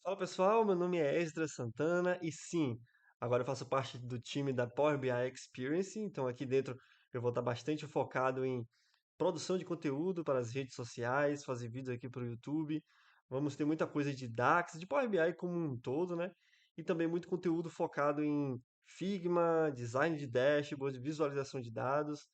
Fala pessoal, meu nome é Esdras Santana e sim, agora eu faço parte do time da Power BI Experience, então aqui dentro eu vou estar bastante focado em produção de conteúdo para as redes sociais, fazer vídeos aqui para o YouTube. Vamos ter muita coisa de DAX, de Power BI como um todo, né? E também muito conteúdo focado em Figma, design de dashboard, visualização de dados.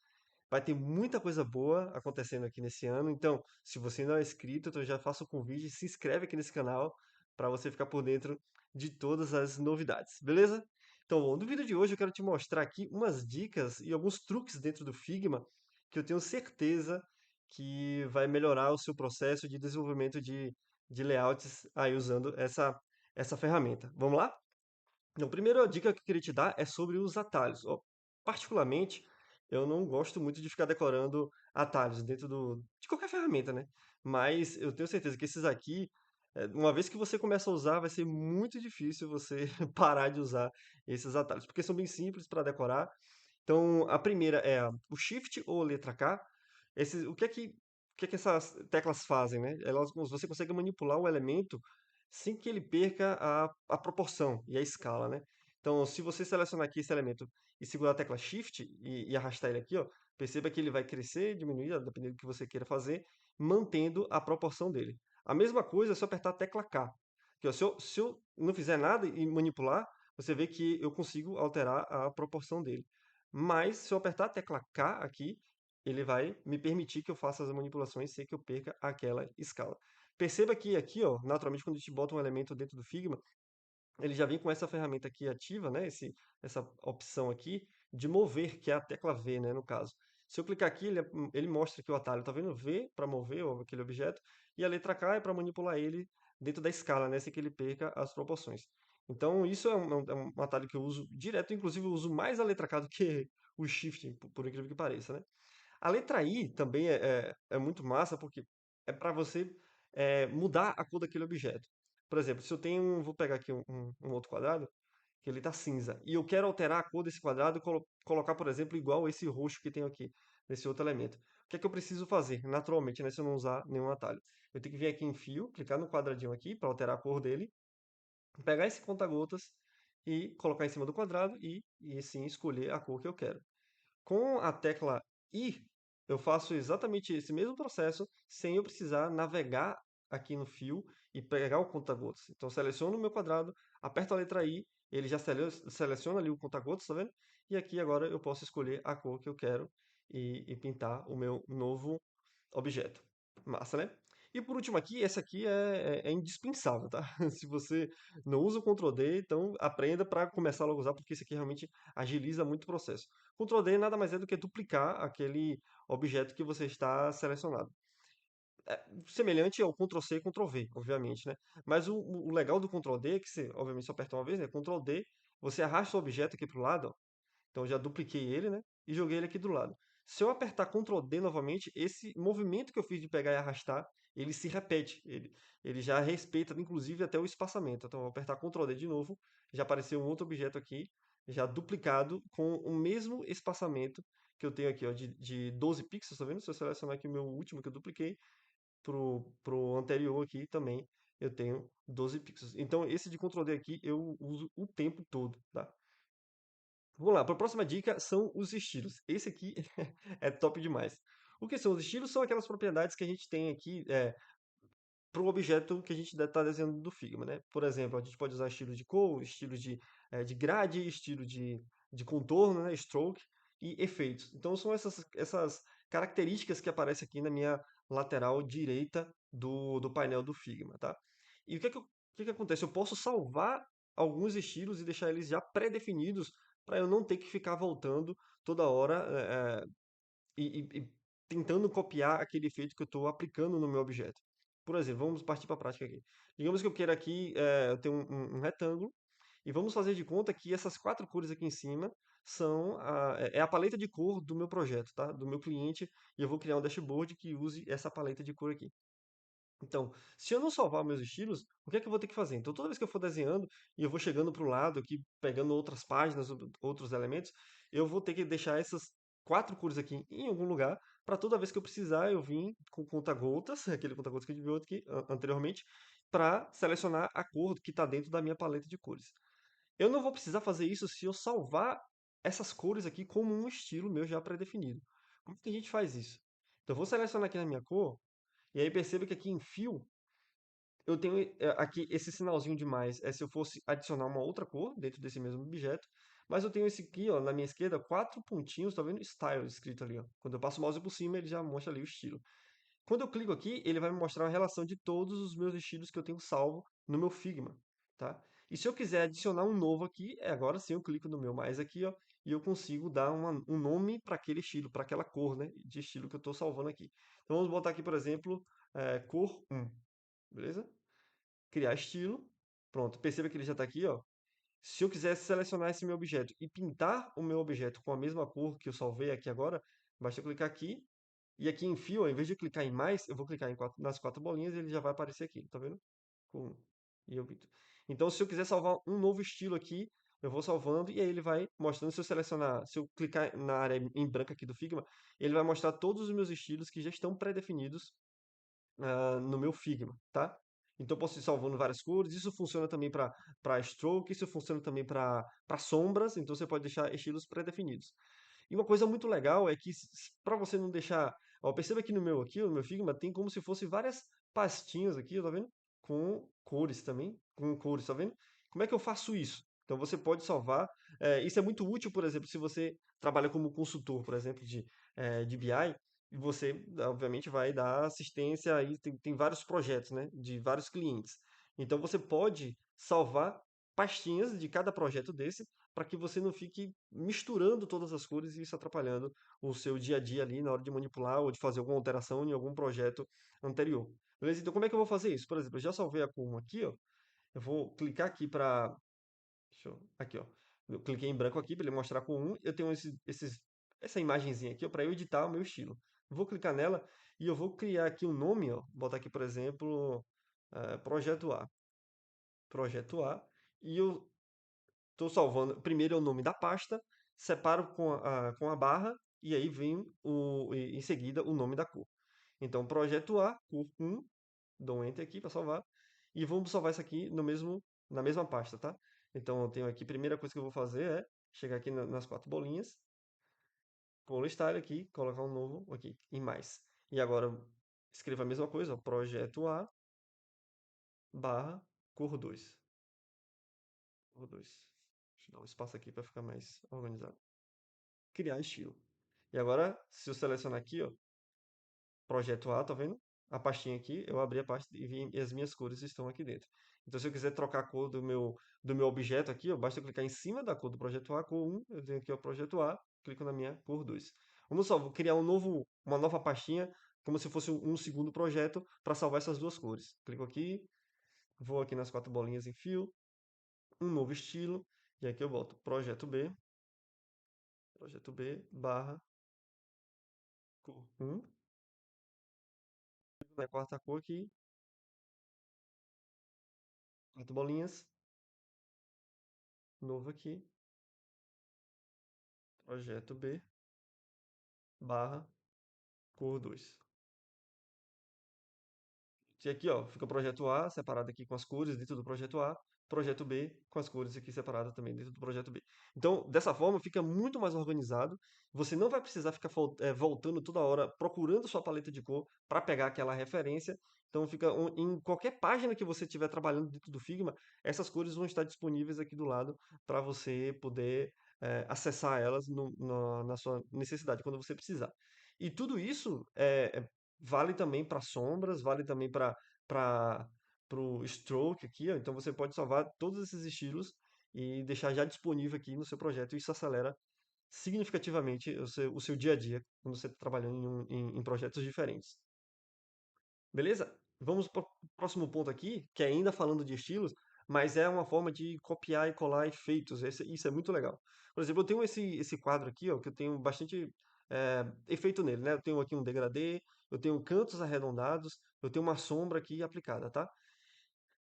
Vai ter muita coisa boa acontecendo aqui nesse ano. Então, se você não é inscrito, então já faça o convite, se inscreve aqui nesse canal para você ficar por dentro de todas as novidades, beleza? Então, bom, no vídeo de hoje eu quero te mostrar aqui umas dicas e alguns truques dentro do Figma que eu tenho certeza que vai melhorar o seu processo de desenvolvimento de layouts aí usando essa ferramenta. Vamos lá? Então, a primeira dica que eu queria te dar é sobre os atalhos. Ó, particularmente, eu não gosto muito de ficar decorando atalhos dentro de qualquer ferramenta, né? Mas eu tenho certeza que esses aqui, uma vez que você começa a usar, vai ser muito difícil você parar de usar esses atalhos, porque são bem simples para decorar. Então, a primeira é o Shift ou letra K. O que é que essas teclas fazem, né? Você consegue manipular o elemento sem que ele perca a proporção e a escala, né? Então, se você selecionar aqui esse elemento e segurar a tecla Shift e arrastar ele aqui, ó, perceba que ele vai crescer, diminuir, dependendo do que você queira fazer, mantendo a proporção dele. A mesma coisa é se eu apertar a tecla K. Aqui, ó, se eu não fizer nada e manipular, você vê que eu consigo alterar a proporção dele. Mas se eu apertar a tecla K aqui, ele vai me permitir que eu faça as manipulações sem que eu perca aquela escala. Perceba que aqui, ó, naturalmente, quando a gente bota um elemento dentro do Figma, ele já vem com essa ferramenta aqui ativa, né? Essa opção aqui de mover, que é a tecla V, né? No caso. Se eu clicar aqui, ele mostra aqui o atalho. Tá vendo? V para mover aquele objeto e a letra K é para manipular ele dentro da escala, né? Sem que ele perca as proporções. Então, isso é um atalho que eu uso direto. Inclusive, eu uso mais a letra K do que o Shift, por incrível que pareça, né? A letra I também é muito massa porque é para você mudar a cor daquele objeto. Por exemplo, se eu tenho, vou pegar aqui um outro quadrado, que ele está cinza, e eu quero alterar a cor desse quadrado e colocar, por exemplo, igual esse roxo que tem aqui, nesse outro elemento. O que é que eu preciso fazer? Naturalmente, né, se eu não usar nenhum atalho. Eu tenho que vir aqui em Fio, clicar no quadradinho aqui para alterar a cor dele, pegar esse conta-gotas e colocar em cima do quadrado e assim escolher a cor que eu quero. Com a tecla I, eu faço exatamente esse mesmo processo sem eu precisar navegar aqui no fio e pegar o conta-gotas. Então, seleciono o meu quadrado, aperto a letra I, ele já seleciona ali o conta-gotas, tá vendo? E aqui agora eu posso escolher a cor que eu quero e pintar o meu novo objeto. Massa, né? E por último aqui, esse aqui é indispensável, tá? Se você não usa o Ctrl D, então aprenda para começar logo a usar, porque esse aqui realmente agiliza muito o processo. Ctrl D nada mais é do que duplicar aquele objeto que você está selecionado. É semelhante ao Ctrl C e Ctrl V, obviamente, né? Mas o legal do Ctrl D é que você, obviamente, só aperta uma vez, né? Ctrl D, você arrasta o objeto aqui para o lado, ó, então eu já dupliquei ele, né? E joguei ele aqui do lado. Se eu apertar Ctrl D novamente, esse movimento que eu fiz de pegar e arrastar, ele se repete. Ele já respeita, inclusive, até o espaçamento. Então eu vou apertar Ctrl D de novo, já apareceu um outro objeto aqui, já duplicado, com o mesmo espaçamento que eu tenho aqui, ó, de 12 pixels, tá vendo? Se eu selecionar aqui o meu último que eu dupliquei, pro anterior aqui também eu tenho 12 pixels. Então esse de Ctrl D aqui eu uso o tempo todo, tá? Vamos lá, para a próxima dica são os estilos. Esse aqui é top demais. O que são os estilos? São aquelas propriedades que a gente tem aqui para o objeto que a gente está desenhando do Figma, né? Por exemplo, a gente pode usar estilo de cor, estilo de grade, estilo de contorno, né? Stroke e efeitos. Então são essas características que aparecem aqui na minha lateral direita do painel do Figma, tá? E o que que acontece? Eu posso salvar alguns estilos e deixar eles já pré-definidos para eu não ter que ficar voltando toda hora e tentando copiar aquele efeito que eu estou aplicando no meu objeto. Por exemplo, vamos partir para a prática aqui. Digamos que eu queira aqui, eu tenho um retângulo, e vamos fazer de conta que essas quatro cores aqui em cima é a paleta de cor do meu projeto, tá? Do meu cliente, e eu vou criar um dashboard que use essa paleta de cor aqui. Então, se eu não salvar meus estilos, o que é que eu vou ter que fazer? Então, toda vez que eu for desenhando e eu vou chegando para o lado aqui, pegando outras páginas, outros elementos, eu vou ter que deixar essas quatro cores aqui em algum lugar, para toda vez que eu precisar, eu vim com conta-gotas, aquele conta-gotas que a gente viu aqui anteriormente, para selecionar a cor que está dentro da minha paleta de cores. Eu não vou precisar fazer isso se eu salvar essas cores aqui como um estilo meu já pré-definido. Como que a gente faz isso? Então, eu vou selecionar aqui na minha cor, e aí perceba que aqui em fio, eu tenho aqui esse sinalzinho de mais, é se eu fosse adicionar uma outra cor dentro desse mesmo objeto, mas eu tenho esse aqui, ó, na minha esquerda, 4 pontinhos, tá vendo? Style escrito ali, ó. Quando eu passo o mouse por cima, ele já mostra ali o estilo. Quando eu clico aqui, ele vai me mostrar uma relação de todos os meus estilos que eu tenho salvo no meu Figma, tá? E se eu quiser adicionar um novo aqui, agora sim eu clico no meu mais aqui, ó, e eu consigo dar um nome para aquele estilo, para aquela cor, né, de estilo que eu estou salvando aqui. Então vamos botar aqui, por exemplo, cor 1, beleza? Criar estilo, pronto. Perceba que ele já está aqui, ó. Se eu quisesse selecionar esse meu objeto e pintar o meu objeto com a mesma cor que eu salvei aqui agora, basta eu clicar aqui e aqui em fio, ao invés de clicar em mais, eu vou clicar nas 4 bolinhas e ele já vai aparecer aqui, tá vendo? Com, e eu pinto. Então, se eu quiser salvar um novo estilo aqui, eu vou salvando e aí ele vai mostrando, se eu selecionar, se eu clicar na área em branco aqui do Figma, ele vai mostrar todos os meus estilos que já estão pré-definidos no meu Figma, tá? Então eu posso ir salvando várias cores. Isso funciona também para stroke, isso funciona também para sombras. Então você pode deixar estilos pré-definidos. E uma coisa muito legal é que para você não deixar, ó, perceba que no meu Figma tem como se fosse várias pastinhas aqui, tá vendo? Com cores também, com cores, tá vendo? Como é que eu faço isso? Então você pode salvar. Isso é muito útil, por exemplo, se você trabalha como consultor, por exemplo, de BI, e você, obviamente, vai dar assistência aí, tem vários projetos, né? De vários clientes. Então você pode salvar pastinhas de cada projeto desse para que você não fique misturando todas as cores e isso atrapalhando o seu dia a dia ali na hora de manipular ou de fazer alguma alteração em algum projeto anterior. Beleza? Então, como é que eu vou fazer isso? Por exemplo, eu já salvei a cor 1 aqui, ó. Eu vou clicar aqui para. Aqui, ó. Eu cliquei em branco aqui para ele mostrar a cor 1. Eu tenho essa imagenzinha aqui para eu editar o meu estilo. Vou clicar nela e eu vou criar aqui um nome, ó. Botar aqui, por exemplo, Projeto A. Projeto A. E eu estou salvando. Primeiro é o nome da pasta, separo com a barra e aí vem em seguida o nome da cor. Então, projeto A, cor 1, dou um Enter aqui para salvar. E vamos salvar isso aqui na mesma pasta, tá? Então, eu tenho aqui, a primeira coisa que eu vou fazer é chegar aqui nas 4 bolinhas, pôr style aqui, colocar um novo aqui, em mais. E agora, escreva a mesma coisa, ó, projeto A, barra, cor 2. Cor 2. Deixa eu dar um espaço aqui para ficar mais organizado. Criar estilo. E agora, se eu selecionar aqui, ó, projeto A, tá vendo? A pastinha aqui, eu abri a pasta e vi e as minhas cores estão aqui dentro. Então, se eu quiser trocar a cor do meu objeto aqui, ó, basta eu clicar em cima da cor do projeto A, cor 1, eu tenho aqui o projeto A, clico na minha cor 2. Vamos só, vou criar uma nova pastinha, como se fosse um segundo projeto, para salvar essas duas cores. Clico aqui, vou aqui nas 4 bolinhas em fio, um novo estilo, e aqui eu boto projeto B, barra, cor 1, na quarta cor aqui, 4 bolinhas, novo aqui, projeto B, barra, cor 2. E aqui, ó, fica o projeto A separado aqui com as cores dentro do projeto B com as cores aqui separadas também dentro do projeto B. Então, dessa forma, fica muito mais organizado. Você não vai precisar ficar voltando toda hora procurando sua paleta de cor para pegar aquela referência. Então, fica em qualquer página que você estiver trabalhando dentro do Figma, essas cores vão estar disponíveis aqui do lado para você poder acessar elas na sua necessidade, quando você precisar. E tudo isso vale também para sombras, vale também para o stroke aqui, ó. Então você pode salvar todos esses estilos e deixar já disponível aqui no seu projeto. Isso acelera significativamente o seu dia a dia quando você está trabalhando em projetos diferentes. Beleza? Vamos para o próximo ponto aqui, que é ainda falando de estilos, mas é uma forma de copiar e colar efeitos. Isso é muito legal. Por exemplo, eu tenho esse quadro aqui, ó, que eu tenho bastante efeito nele, né? Eu tenho aqui um degradê, eu tenho cantos arredondados, eu tenho uma sombra aqui aplicada, tá?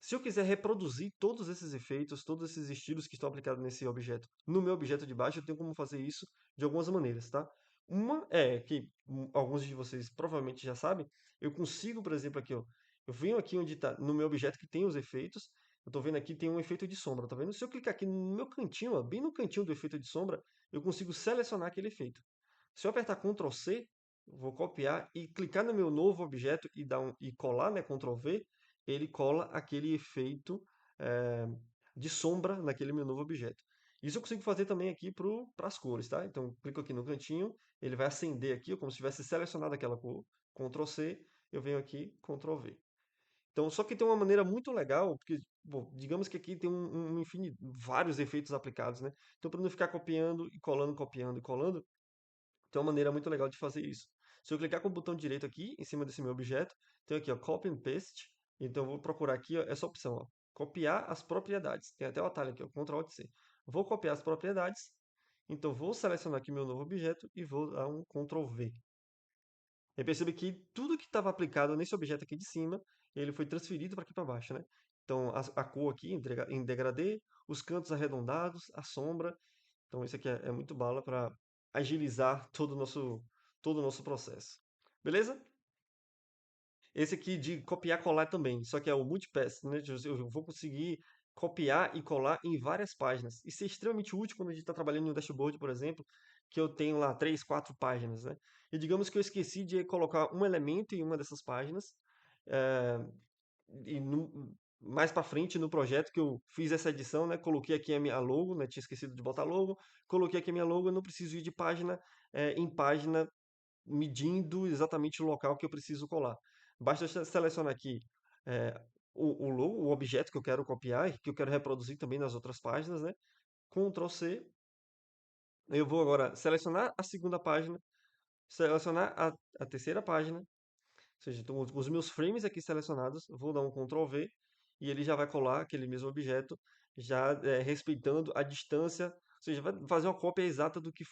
Se eu quiser reproduzir todos esses efeitos, todos esses estilos que estão aplicados nesse objeto, no meu objeto de baixo, eu tenho como fazer isso de algumas maneiras, tá? Uma é que alguns de vocês provavelmente já sabem, eu consigo, por exemplo, aqui, ó, Eu venho aqui onde está, no meu objeto que tem os efeitos, eu estou vendo aqui tem um efeito de sombra, tá vendo? Se eu clicar aqui no meu cantinho, ó, bem no cantinho do efeito de sombra, eu consigo selecionar aquele efeito. Se eu apertar Ctrl C, vou copiar e clicar no meu novo objeto e e colar, né, Ctrl V, ele cola aquele efeito eh, de sombra naquele meu novo objeto. Isso eu consigo fazer também aqui para as cores, tá? Então, clico aqui no cantinho, ele vai acender aqui, como se tivesse selecionado aquela cor. Ctrl C, eu venho aqui, Ctrl V. Então, só que tem uma maneira muito legal, porque, bom, digamos que aqui tem vários efeitos aplicados, né? Então, para não ficar copiando e colando, tem uma maneira muito legal de fazer isso. Se eu clicar com o botão direito aqui, em cima desse meu objeto, tem aqui, ó, Copy and Paste. Então, eu vou procurar aqui, ó, essa opção, ó, copiar as propriedades. Tem até o atalho aqui, ó, Ctrl Alt C. Vou copiar as propriedades. Então, vou selecionar aqui meu novo objeto e vou dar um Ctrl V. E percebe que tudo que estava aplicado nesse objeto aqui de cima, ele foi transferido para aqui para baixo, né? Então, a cor aqui em degradê, os cantos arredondados, a sombra. Então, isso aqui é muito bala para agilizar todo o nosso processo. Beleza? Esse aqui de copiar e colar também, só que é o multipass, né? Eu vou conseguir copiar e colar em várias páginas. Isso é extremamente útil quando a gente está trabalhando em um dashboard, por exemplo, que eu tenho lá 3, 4 páginas, né? E digamos que eu esqueci de colocar um elemento em uma dessas páginas, eh, e mais para frente no projeto que eu fiz essa edição, né? Coloquei aqui a minha logo, né? Tinha esquecido de botar logo, coloquei aqui a minha logo, eu não preciso ir de página em página medindo exatamente o local que eu preciso colar. Basta selecionar aqui eh, o logo, o objeto que eu quero copiar e que eu quero reproduzir também nas outras páginas, né? Ctrl C. Eu vou agora selecionar a segunda página, selecionar a terceira página, ou seja, então, os meus frames aqui selecionados, vou dar um Ctrl V e ele já vai colar aquele mesmo objeto, já respeitando a distância, ou seja, vai fazer uma cópia exata do que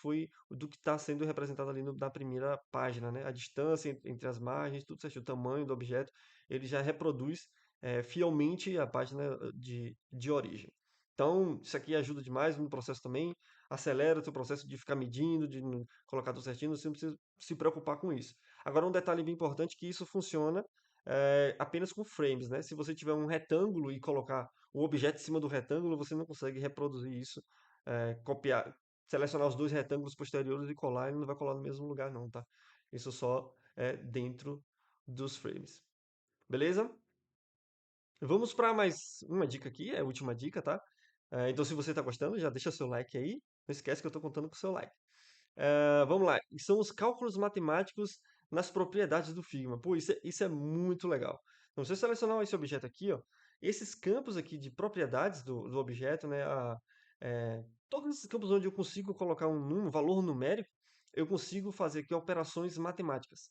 está sendo representado ali na primeira página, né? A distância entre as margens, tudo certinho, o tamanho do objeto, ele já reproduz fielmente a página de origem. Então, isso aqui ajuda demais no processo também, acelera o seu processo de ficar medindo, de colocar tudo certinho, você não precisa se preocupar com isso. Agora, um detalhe bem importante é que isso funciona apenas com frames, né? Se você tiver um retângulo e colocar o objeto em cima do retângulo, você não consegue reproduzir isso, copiar, selecionar os dois retângulos posteriores e colar, ele não vai colar no mesmo lugar, não, tá? Isso só é dentro dos frames. Beleza? Vamos para mais uma dica aqui, é a última dica, tá? Então, se você está gostando, já deixa seu like aí. Não esquece que eu estou contando com o seu like. Vamos lá. E são os cálculos matemáticos nas propriedades do Figma. Pô, isso é muito legal. Então, se eu selecionar esse objeto aqui, ó, esses campos aqui de propriedades do objeto, né, todos esses campos onde eu consigo colocar um valor numérico, eu consigo fazer aqui operações matemáticas.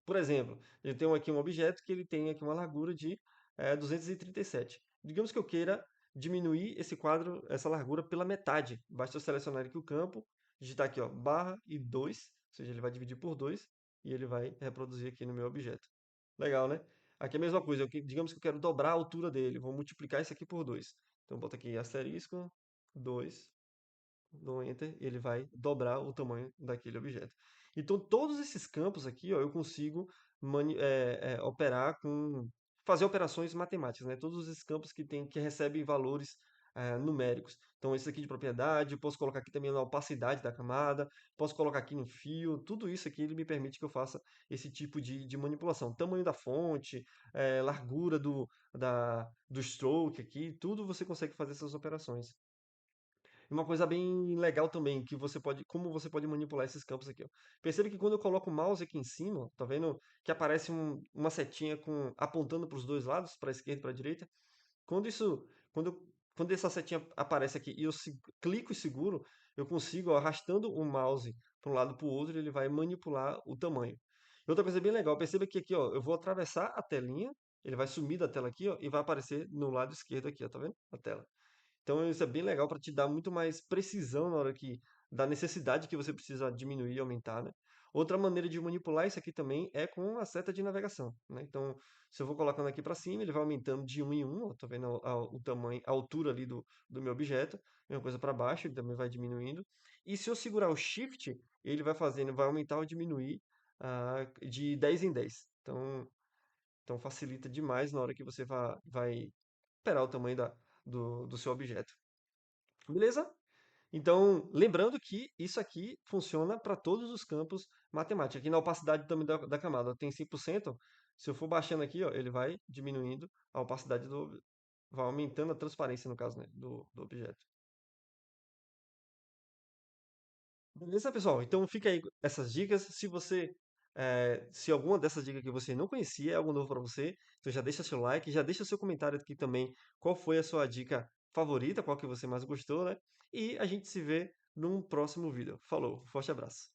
Por exemplo, eu tenho aqui um objeto que ele tem aqui uma largura de 237. Digamos que eu queira diminuir esse quadro, essa largura pela metade. Basta eu selecionar aqui o campo, digitar aqui, ó, barra e 2, ou seja, ele vai dividir por 2 e ele vai reproduzir aqui no meu objeto. Legal, né? Aqui é a mesma coisa, digamos que eu quero dobrar a altura dele, vou multiplicar isso aqui por 2. Então, bota aqui asterisco, 2, dou Enter, ele vai dobrar o tamanho daquele objeto. Então, todos esses campos aqui, ó, eu consigo operar fazer operações matemáticas, né? Todos esses campos que recebem valores numéricos. Então, esse aqui de propriedade, posso colocar aqui também na opacidade da camada, posso colocar aqui no fio, tudo isso aqui ele me permite que eu faça esse tipo de manipulação. Tamanho da fonte, largura do stroke aqui, tudo você consegue fazer essas operações. E uma coisa bem legal também, como você pode manipular esses campos aqui, ó. Percebe que quando eu coloco o mouse aqui em cima, ó, tá vendo que aparece uma setinha apontando para os dois lados, para a esquerda e para a direita? Quando isso, quando, quando essa setinha aparece aqui e eu clico e seguro, eu consigo, ó, arrastando o mouse para um lado para o outro, ele vai manipular o tamanho. E outra coisa bem legal, perceba que aqui, ó, eu vou atravessar a telinha, ele vai sumir da tela aqui, ó, e vai aparecer no lado esquerdo aqui, ó, tá vendo? A tela. Então isso é bem legal para te dar muito mais precisão na hora da necessidade que você precisa diminuir e aumentar, né? Outra maneira de manipular isso aqui também é com a seta de navegação, né? Então, se eu vou colocando aqui para cima, ele vai aumentando de um em um, ó, tá vendo o tamanho, a altura ali do meu objeto. Mesma coisa para baixo, ele também vai diminuindo. E se eu segurar o Shift, ele vai aumentar ou diminuir de 10 em 10. Então, Então facilita demais na hora que você vai operar o tamanho do seu objeto. Beleza? Então, lembrando que isso aqui funciona para todos os campos matemáticos. Aqui na opacidade também da camada tem 100%. Se eu for baixando aqui, ó, ele vai diminuindo a opacidade vai aumentando a transparência, no caso, né, do objeto. Beleza, pessoal? Então fica aí essas dicas. Se alguma dessas dicas que você não conhecia é algo novo para você, então já deixa seu like, já deixa seu comentário aqui também. Qual foi a sua dica favorita? Qual que você mais gostou, né? E a gente se vê num próximo vídeo. Falou, forte abraço.